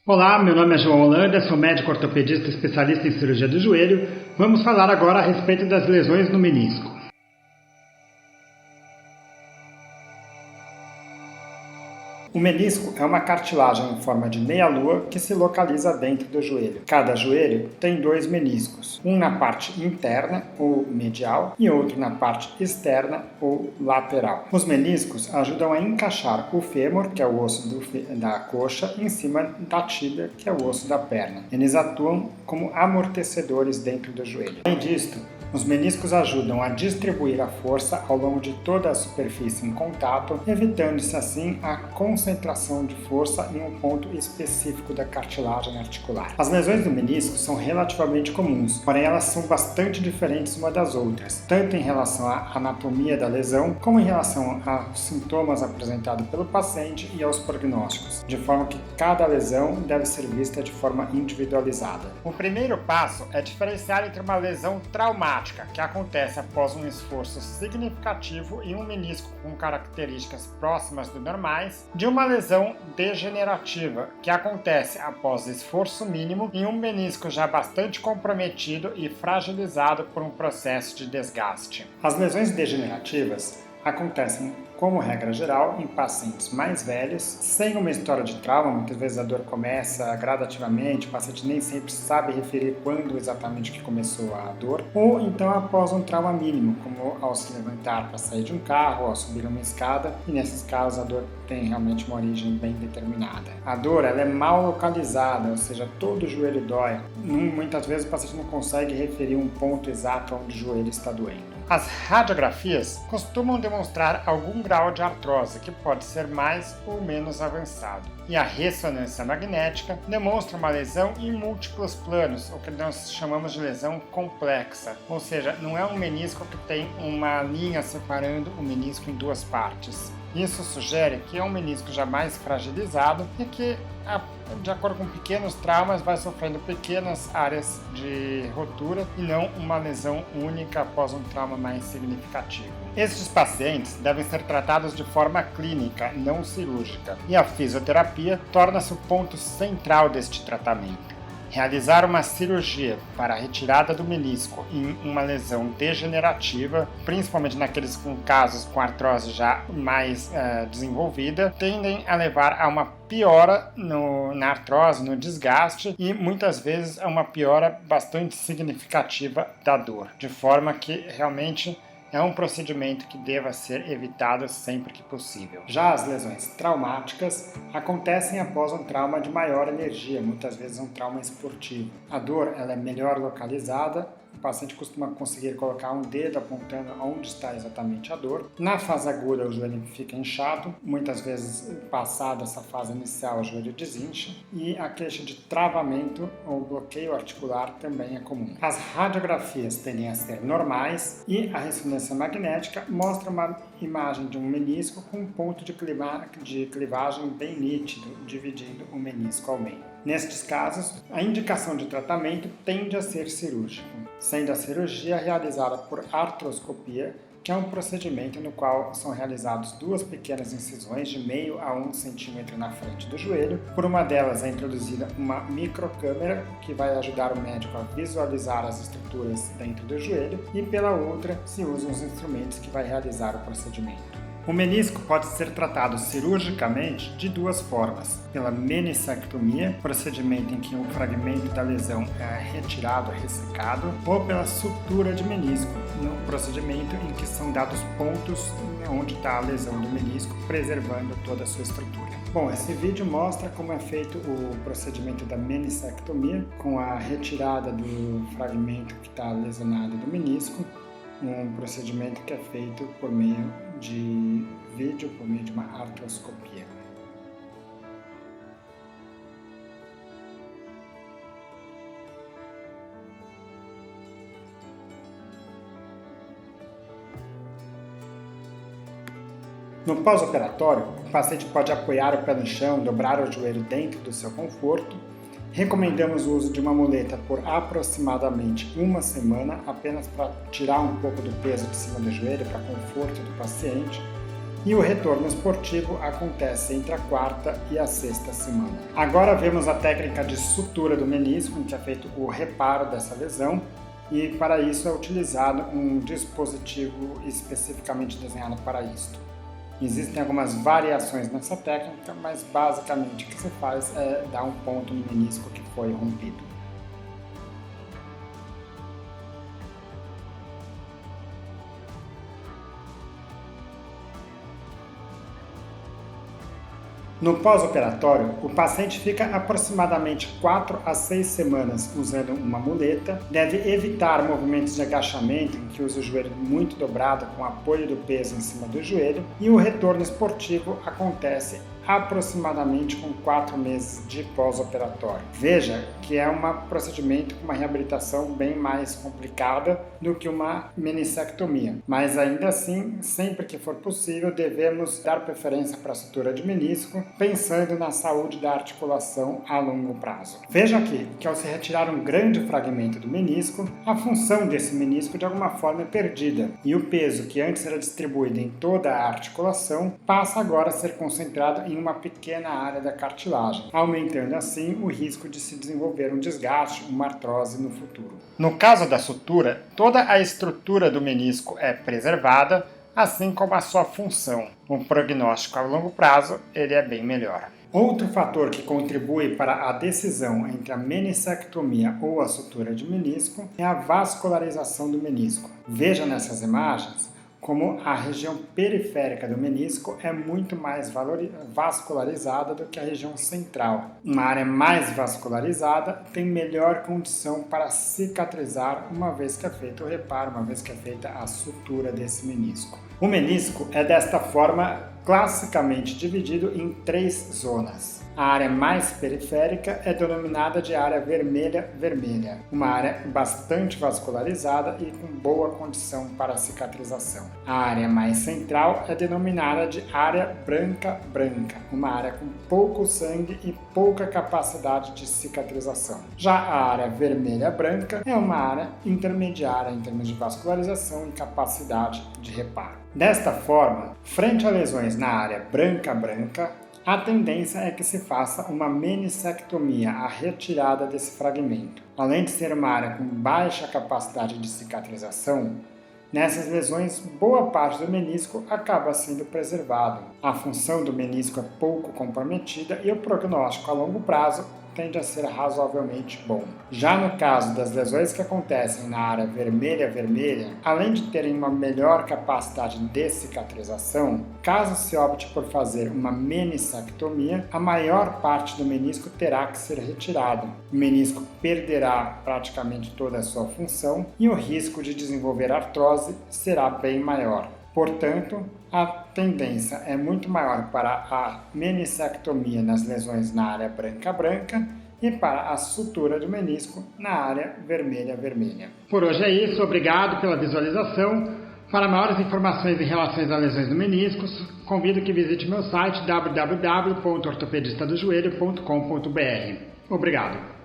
Olá, meu nome é João Holanda, sou médico ortopedista especialista em cirurgia do joelho. Vamos falar agora a respeito das lesões no menisco. O menisco é uma cartilagem em forma de meia-lua que se localiza dentro do joelho. Cada joelho tem dois meniscos, um na parte interna, ou medial, e outro na parte externa, ou lateral. Os meniscos ajudam a encaixar o fêmur, que é o osso da coxa, em cima da tíbia, que é o osso da perna. Eles atuam como amortecedores dentro do joelho. Além disto, os meniscos ajudam a distribuir a força ao longo de toda a superfície em contato, evitando-se assim a concentração de força em um ponto específico da cartilagem articular. As lesões do menisco são relativamente comuns, porém elas são bastante diferentes uma das outras, tanto em relação à anatomia da lesão, como em relação aos sintomas apresentados pelo paciente e aos prognósticos, de forma que cada lesão deve ser vista de forma individualizada. O primeiro passo é diferenciar entre uma lesão traumática, que acontece após um esforço significativo em um menisco com características próximas do normais, de uma lesão degenerativa, que acontece após esforço mínimo em um menisco já bastante comprometido e fragilizado por um processo de desgaste. As lesões degenerativas acontecem, como regra geral, em pacientes mais velhos, sem uma história de trauma. Muitas vezes a dor começa gradativamente, o paciente nem sempre sabe referir quando exatamente que começou a dor, ou então após um trauma mínimo, como ao se levantar para sair de um carro, ao subir uma escada, e nesses casos a dor tem realmente uma origem bem determinada. A dor ela é mal localizada, ou seja, todo o joelho dói. Muitas vezes o paciente não consegue referir um ponto exato onde o joelho está doendo. As radiografias costumam demonstrar algum grau de artrose, que pode ser mais ou menos avançado. E a ressonância magnética demonstra uma lesão em múltiplos planos, o que nós chamamos de lesão complexa. Ou seja, não é um menisco que tem uma linha separando o menisco em duas partes. Isso sugere que é um menisco já mais fragilizado e que, de acordo com pequenos traumas, vai sofrendo pequenas áreas de rotura e não uma lesão única após um trauma mais significativo. Estes pacientes devem ser tratados de forma clínica, não cirúrgica, e a fisioterapia torna-se o ponto central deste tratamento. Realizar uma cirurgia para a retirada do menisco em uma lesão degenerativa, principalmente naqueles com casos com artrose já mais desenvolvida, tendem a levar a uma piora na artrose, no desgaste e muitas vezes a uma piora bastante significativa da dor, de forma que realmente é um procedimento que deva ser evitado sempre que possível. Já as lesões traumáticas acontecem após um trauma de maior energia, muitas vezes um trauma esportivo. A dor ela é melhor localizada, o paciente costuma conseguir colocar um dedo apontando onde está exatamente a dor. Na fase aguda o joelho fica inchado, muitas vezes passada essa fase inicial o joelho desincha e a queixa de travamento ou bloqueio articular também é comum. As radiografias tendem a ser normais e a ressonância magnética mostra uma imagem de um menisco com um ponto de clivagem bem nítido, dividindo o menisco ao meio. Nestes casos, a indicação de tratamento tende a ser cirúrgico, sendo a cirurgia realizada por artroscopia, que é um procedimento no qual são realizadas duas pequenas incisões de meio a 1 centímetro na frente do joelho. Por uma delas é introduzida uma microcâmera que vai ajudar o médico a visualizar as estruturas dentro do joelho e pela outra se usam os instrumentos que vai realizar o procedimento. O menisco pode ser tratado cirurgicamente de duas formas: pela menissectomia, procedimento em que um fragmento da lesão é retirado, ressecado, ou pela sutura de menisco, no procedimento em que são dados pontos onde está a lesão do menisco, preservando toda a sua estrutura. Bom, esse vídeo mostra como é feito o procedimento da menissectomia, com a retirada do fragmento que está lesionado do menisco, um procedimento que é feito por meio de vídeo, por meio de uma artroscopia. No pós-operatório, o paciente pode apoiar o pé no chão, dobrar o joelho dentro do seu conforto. Recomendamos o uso de uma muleta por aproximadamente uma semana, apenas para tirar um pouco do peso de cima do joelho, para conforto do paciente. e o retorno esportivo acontece entre a quarta e a sexta semana. Agora vemos a técnica de sutura do menisco, em que é feito o reparo dessa lesão, e para isso é utilizado um dispositivo especificamente desenhado para isto. Existem algumas variações nessa técnica, mas basicamente o que se faz é dar um ponto no menisco que foi rompido. No pós-operatório, o paciente fica aproximadamente 4 a 6 semanas usando uma muleta, deve evitar movimentos de agachamento em que usa o joelho muito dobrado com apoio do peso em cima do joelho, e o retorno esportivo acontece aproximadamente com 4 meses de pós-operatório. Veja que é um procedimento com uma reabilitação bem mais complicada do que uma meniscectomia, mas ainda assim, sempre que for possível, devemos dar preferência para a sutura de menisco, pensando na saúde da articulação a longo prazo. Veja aqui que ao se retirar um grande fragmento do menisco, a função desse menisco de alguma forma é perdida, e o peso que antes era distribuído em toda a articulação passa agora a ser concentrado em uma pequena área da cartilagem, aumentando assim o risco de se desenvolver um desgaste, uma artrose no futuro. No caso da sutura, toda a estrutura do menisco é preservada, assim como a sua função. O prognóstico a longo prazo ele é bem melhor. Outro fator que contribui para a decisão entre a meniscectomia ou a sutura de menisco é a vascularização do menisco. Veja nessas imagens como a região periférica do menisco é muito mais vascularizada do que a região central. Uma área mais vascularizada tem melhor condição para cicatrizar uma vez que é feito o reparo, uma vez que é feita a sutura desse menisco. O menisco é desta forma classicamente dividido em 3 zonas. A área mais periférica é denominada de área vermelha-vermelha, uma área bastante vascularizada e com boa condição para cicatrização. A área mais central é denominada de área branca-branca, uma área com pouco sangue e pouca capacidade de cicatrização. Já a área vermelha-branca é uma área intermediária em termos de vascularização e capacidade de reparo. Desta forma, frente a lesões na área branca-branca, a tendência é que se faça uma meniscectomia, a retirada desse fragmento. Além de ser uma área com baixa capacidade de cicatrização, nessas lesões boa parte do menisco acaba sendo preservado. A função do menisco é pouco comprometida e o prognóstico a longo prazo tende a ser razoavelmente bom. Já no caso das lesões que acontecem na área vermelha-vermelha, além de terem uma melhor capacidade de cicatrização, caso se opte por fazer uma meniscectomia, a maior parte do menisco terá que ser retirado. O menisco perderá praticamente toda a sua função e o risco de desenvolver artrose será bem maior. Portanto, a tendência é muito maior para a meniscectomia nas lesões na área branca-branca e para a sutura do menisco na área vermelha-vermelha. Por hoje é isso, obrigado pela visualização. Para maiores informações em relação às lesões do menisco, convido que visite meu site www.ortopedistadojoelho.com.br. Obrigado.